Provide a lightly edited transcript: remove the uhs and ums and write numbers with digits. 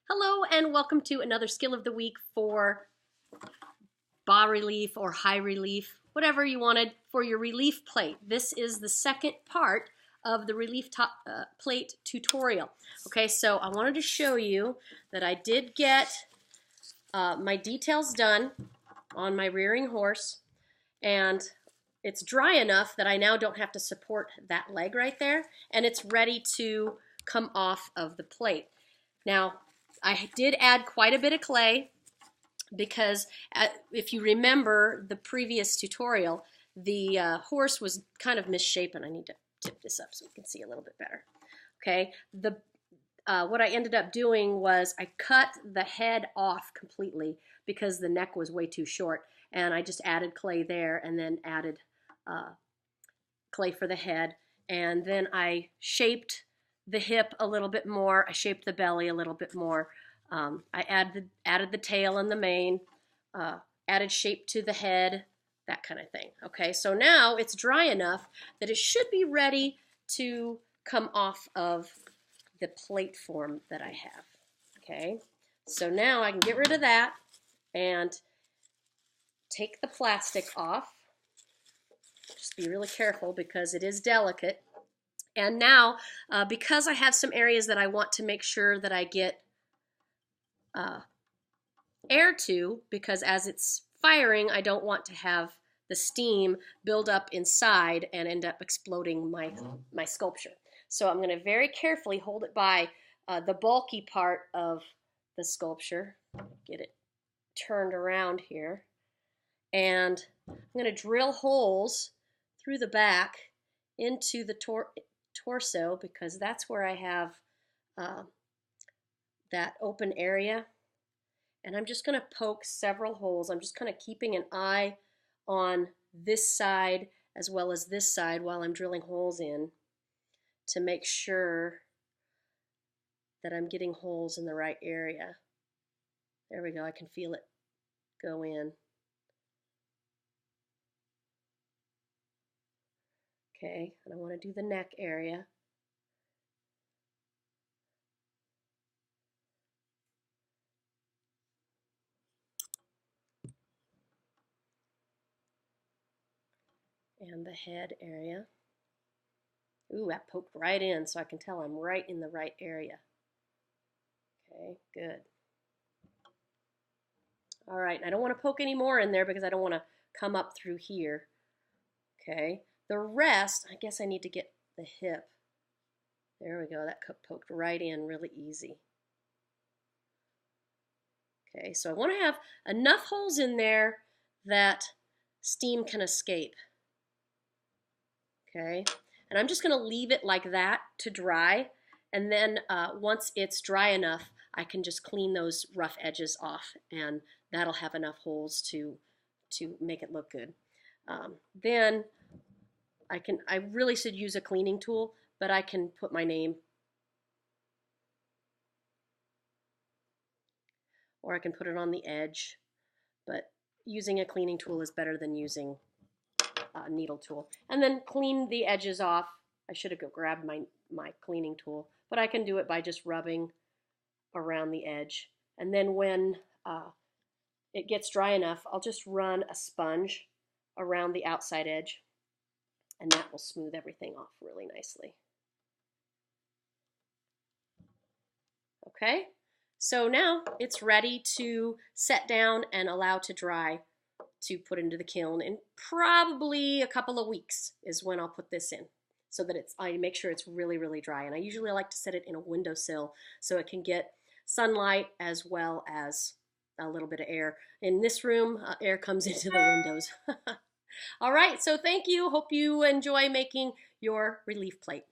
Hello and welcome to another skill of the week for bas relief or high relief, whatever you wanted for your relief plate. This is the second part of the relief plate tutorial. Okay, so I wanted to show you that I did get my details done on my rearing horse, and it's dry enough that I now don't have to support that leg right there, and it's ready to come off of the plate. Now, I did add quite a bit of clay because if you remember the previous tutorial, the horse was kind of misshapen. I need to tip this up so you can see a little bit better. Okay, what I ended up doing was I cut the head off completely because the neck was way too short, and I just added clay there and then added clay for the head, and then I shaped the hip a little bit more. I shaped the belly a little bit more. I added the tail and the mane, added shape to the head, that kind of thing. Okay, so now it's dry enough that it should be ready to come off of the plate form that I have. Okay, so now I can get rid of that and take the plastic off. Just be really careful because it is delicate. And now, because I have some areas that I want to make sure that I get air to, because as it's firing, I don't want to have the steam build up inside and end up exploding my sculpture. So I'm going to very carefully hold it by the bulky part of the sculpture, get it turned around here, and I'm going to drill holes through the back into the torso because that's where I have that open area. And I'm just going to poke several holes. I'm just kind of keeping an eye on this side as well as this side while I'm drilling holes in to make sure that I'm getting holes in the right area. There we go. I can feel it go in. Okay, and I want to do the neck area. And the head area. Ooh, that poked right in, so I can tell I'm right in the right area. Okay, good. All right, I don't want to poke any more in there because I don't want to come up through here. Okay, the rest, I guess I need to get the hip. There we go, that poked right in really easy. Okay, so I want to have enough holes in there that steam can escape. Okay, and I'm just going to leave it like that to dry, and then once it's dry enough, I can just clean those rough edges off, and that'll have enough holes to make it look good. Then I really should use a cleaning tool, but I can put my name, or I can put it on the edge, but using a cleaning tool is better than using a needle tool. And then clean the edges off. I should have grabbed my cleaning tool, but I can do it by just rubbing around the edge. And then when it gets dry enough, I'll just run a sponge around the outside edge, and that will smooth everything off really nicely. Okay, so now it's ready to set down and allow to dry to put into the kiln. In probably a couple of weeks is when I'll put this in, so that I make sure it's really, really dry. And I usually like to set it in a windowsill so it can get sunlight as well as a little bit of air. In this room, air comes into the windows. All right, so thank you. Hope you enjoy making your relief plate.